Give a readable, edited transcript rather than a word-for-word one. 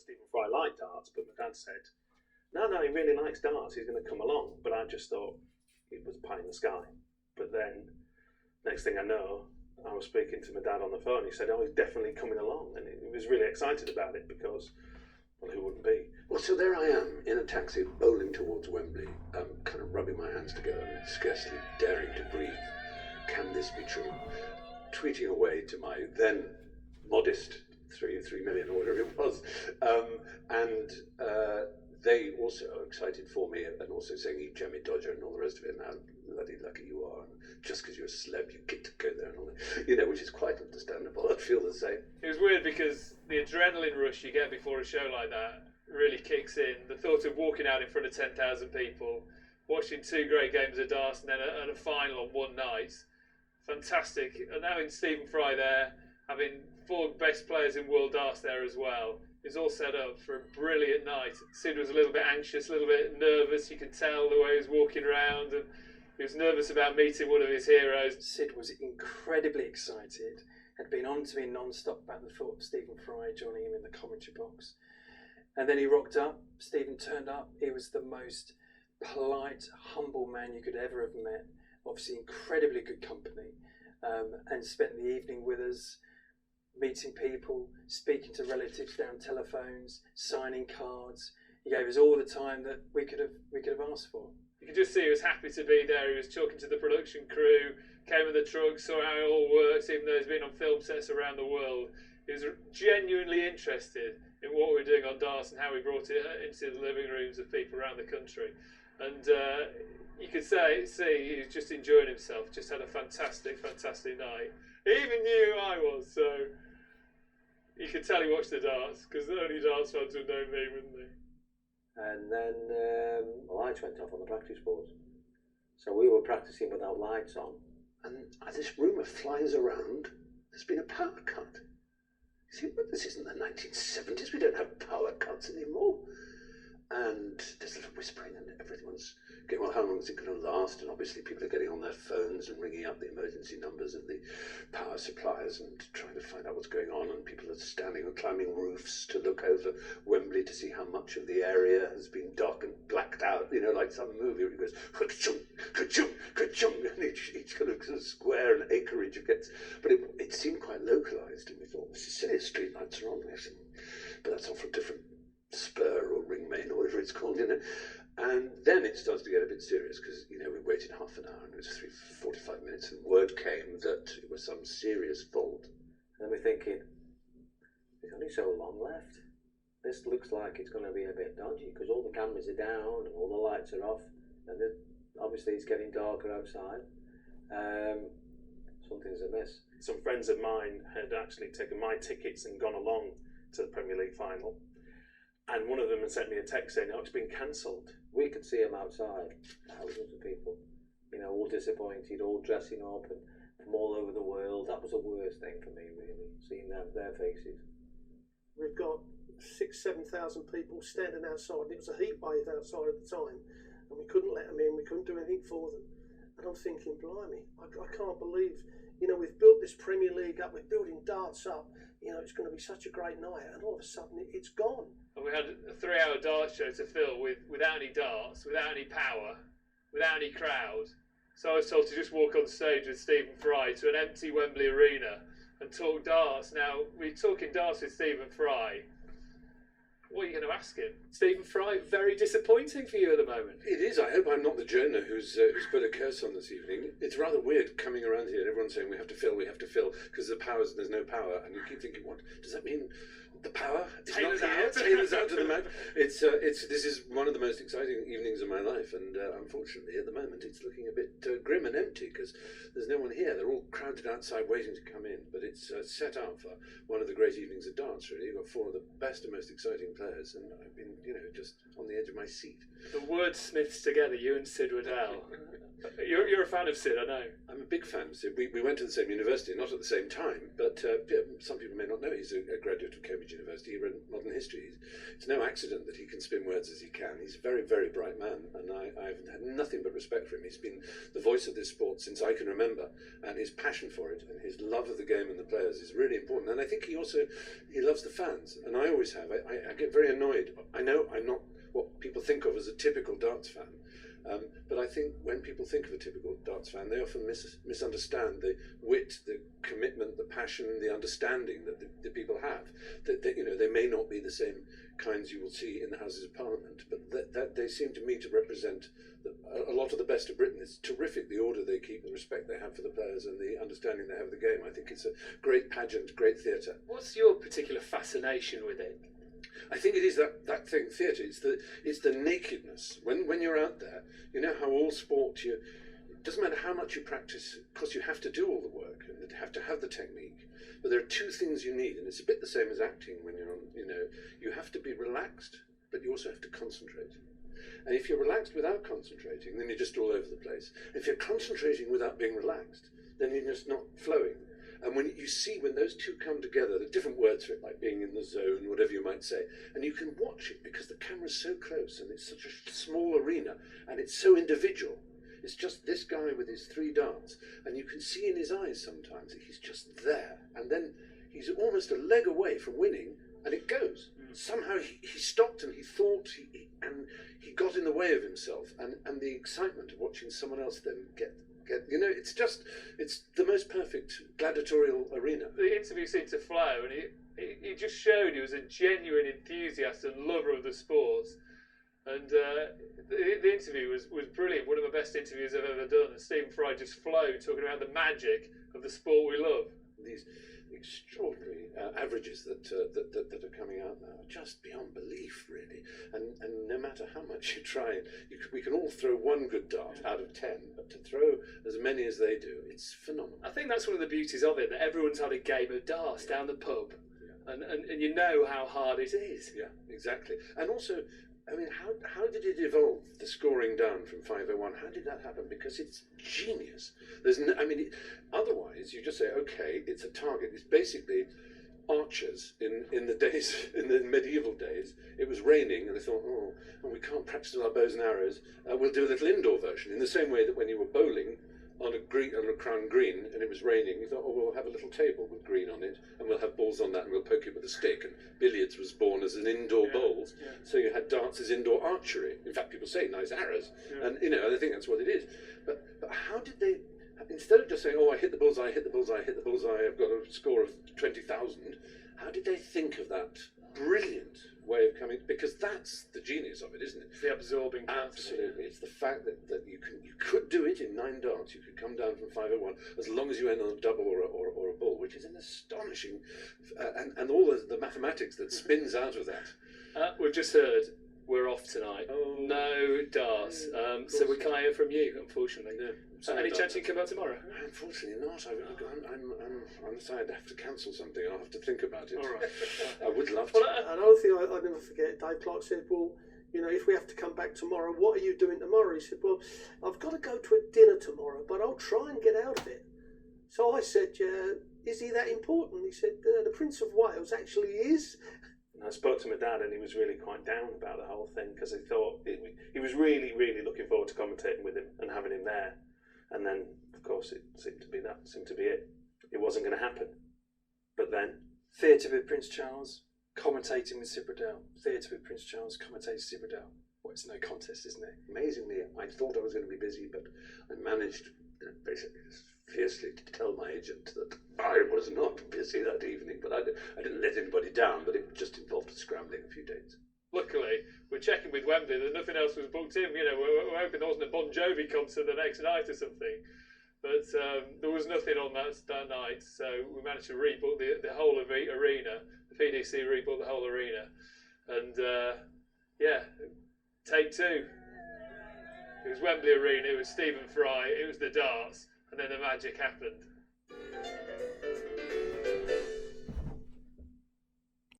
Stephen Fry liked darts, but my dad said, no, he really likes darts, he's going to come along. But I just thought it was pie in the sky. But then, next thing I know, I was speaking to my dad on the phone. He said, he's definitely coming along. And he was really excited about it because, well, who wouldn't be? Well, so there I am in a taxi bowling towards Wembley, kind of rubbing my hands together and scarcely daring to breathe. Can this be true? Tweeting away to my then modest 3 million or whatever it was. And they also are excited for me and also saying, "You Jamie Dodger," and all the rest of it. And how bloody lucky you are. And just because you're a celeb, you get to go there and all that. Which is quite understandable. I feel the same. It was weird because the adrenaline rush you get before a show like that really kicks in. The thought of walking out in front of 10,000 people, watching 2 great games of darts and then a final on one night. Fantastic. And having Stephen Fry there, having 4 best players in world darts there as well, is all set up for a brilliant night. Sid was a little bit anxious, a little bit nervous. You could tell the way he was walking around, and he was nervous about meeting one of his heroes. Sid was incredibly excited, had been on to me non-stop about the thought of Stephen Fry joining him in the commentary box. And then he rocked up, Stephen turned up. He was the most polite, humble man you could ever have met. Obviously incredibly good company, and spent the evening with us, meeting people, speaking to relatives down telephones, signing cards. He gave us all the time that we could have asked for. You could just see he was happy to be there. He was talking to the production crew, came with the truck, saw how it all works, even though he's been on film sets around the world. He was genuinely interested in what we were doing on darts and how we brought it into the living rooms of people around the country. And you could see he was just enjoying himself, just had a fantastic night. He even knew who I was, so you could tell he watched the darts, because the only darts fans would know me, wouldn't they? And then lights went off on the practice boards. So we were practicing without lights on. And this rumour flies around, there's been a power cut. You see, but this isn't the 1970s, we don't have power cuts anymore. And there's a little whispering and everyone's getting, well, how long is it going to last? And obviously people are getting on their phones and ringing up the emergency numbers of the power suppliers and trying to find out what's going on. And people are standing and climbing roofs to look over Wembley to see how much of the area has been darkened, blacked out, like some movie where it goes, ka-chung, ka-chung, ka-chung, and each kind of square and acreage gets, but it seemed quite localised, and we thought, this is silly, street lights are on this, but that's all for a different spur or ring main or whatever it's called, And then it starts to get a bit serious because, we waited half an hour and it was 45 minutes and word came that it was some serious fault. And then we're thinking, there's only so long left. This looks like it's going to be a bit dodgy because all the cameras are down and all the lights are off and obviously it's getting darker outside. Something's amiss. Some friends of mine had actually taken my tickets and gone along to the Premier League final. And one of them had sent me a text saying, it's been cancelled. We could see them outside, thousands of people, all disappointed, all dressing up and from all over the world. That was the worst thing for me, really, seeing their faces. We've got 6,000-7,000 people standing outside. It was a heat wave outside at the time, and we couldn't let them in, we couldn't do anything for them. And I'm thinking, blimey, I can't believe, we've built this Premier League up, we're building darts up, it's going to be such a great night, and all of a sudden it's gone. And we had a 3-hour darts show to fill without any darts, without any power, without any crowd. So I was told to just walk on stage with Stephen Fry to an empty Wembley arena and talk darts. Now, we're talking darts with Stephen Fry. What are you going to ask him? Stephen Fry, very disappointing for you at the moment. It is. I hope I'm not the Jonah who's put a curse on this evening. It's rather weird coming around here and everyone's saying we have to fill, because there's no power, and you keep thinking, what does that mean? The power is Taylor's not here. out. Taylor's out to the mag. This is one of the most exciting evenings of my life, and unfortunately at the moment it's looking a bit grim and empty because there's no one here. They're all crowded outside waiting to come in, but it's set out for one of the great evenings of dance. Really, you've got 4 of the best and most exciting players, and I've been just on the edge of my seat. The wordsmiths together, you and Sid Waddell. You're a fan of Sid, I know. I'm a big fan of Sid. We went to the same university, not at the same time, but some people may not know he's a graduate of Cambridge Cambridge University. He read modern history. It's no accident that he can spin words as he can. He's a very, very bright man, and I've had nothing but respect for him. He's been the voice of this sport since I can remember, and his passion for it and his love of the game and the players is really important. And I think he loves the fans, and I always have. I get very annoyed. I know I'm not what people think of as a typical darts fan. But I think when people think of a typical darts fan, they often misunderstand the wit, the commitment, the passion, the understanding that the people have. That they may not be the same kinds you will see in the Houses of Parliament, but that they seem to me to represent a lot of the best of Britain. It's terrific, the order they keep, the respect they have for the players, and the understanding they have of the game. I think it's a great pageant, great theatre. What's your particular fascination with it? I think it is that thing, theatre. It's the nakedness. When you're out there, you know how all sport, it doesn't matter how much you practice, because you have to do all the work and you have to have the technique. But there are two things you need, and it's a bit the same as acting when you're on, you have to be relaxed, but you also have to concentrate. And if you're relaxed without concentrating, then you're just all over the place. If you're concentrating without being relaxed, then you're just not flowing. And when those two come together, there are different words for it, like being in the zone, whatever you might say, and you can watch it because the camera's so close and it's such a small arena and it's so individual. It's just this guy with his 3 darts, and you can see in his eyes sometimes that he's just there, and then he's almost a leg away from winning, and it goes. Somehow he stopped and he thought, and he got in the way of himself, and the excitement of watching someone else then get it's the most perfect gladiatorial arena. The interview seemed to flow, and he just showed he was a genuine enthusiast and lover of the sport. And the interview was brilliant, one of the best interviews I've ever done. And Stephen Fry just flowed, talking about the magic of the sport we love. These extraordinary averages that are coming out now are just beyond belief, really. And no matter how much you try, we can all throw one good dart out of 10, but to throw as many as they do, it's phenomenal. I think that's one of the beauties of it, that everyone's had a game of darts down the pub, and you know how hard it is. Yeah, exactly. And also, I mean, how did it evolve, the scoring down from 501? How did that happen? Because it's genius. Otherwise you just say, okay, it's a target. It's basically archers in the medieval days. It was raining, and they thought, we can't practice with our bows and arrows. We'll do a little indoor version, in the same way that when you were bowling on a crown green and it was raining, you thought, we'll have a little table with green on it, and we'll have balls on that, and we'll poke it with a stick. And billiards was born as an indoor bowls, so you had darts as indoor archery. In fact, people say nice arrows, and I think that's what it is. But how did they, instead of just saying, I hit the bullseye, I've got a score of 20,000, how did they think of that brilliant way of coming? Because that's the genius of it, isn't it? It's the absorbing. Absolutely. It's the fact that you could do it in 9 darts. You could come down from 501 as long as you end on a double or a bull, which is an astonishing, and all the mathematics that spins out of that. We've just heard we're off tonight. No darts. So we can't hear from you, unfortunately. No. Any chance you can come out tomorrow? Unfortunately not. I'm sorry, I'd have to cancel something. I'll have to think about it. All right. I would love to. Another thing I'll never forget, Dave Clark said, well, if we have to come back tomorrow, what are you doing tomorrow? He said, well, I've got to go to a dinner tomorrow, but I'll try and get out of it. So I said, is he that important? He said, the Prince of Wales actually is. And I spoke to my dad, and he was really quite down about the whole thing, because he thought he was really, really looking forward to commentating with him and having him there. And then, of course, it seemed to be it. It wasn't going to happen. But then, Theatre with Prince Charles, commentating with Sid Riddell. Theatre with Prince Charles, commentating with Sid Riddell. Well, it's no contest, isn't it? Amazingly, I thought I was going to be busy, but I managed basically fiercely to tell my agent that I was not busy that evening. But I didn't let anybody down, but it just involved scrambling a few dates. Luckily, we're checking with Wembley that nothing else was booked in. We're hoping there wasn't a Bon Jovi concert the next night or something. But there was nothing on that night, so we managed to rebook the whole arena. The PDC rebooked the whole arena. And, take 2. It was Wembley Arena, it was Stephen Fry, it was the darts, and then the magic happened.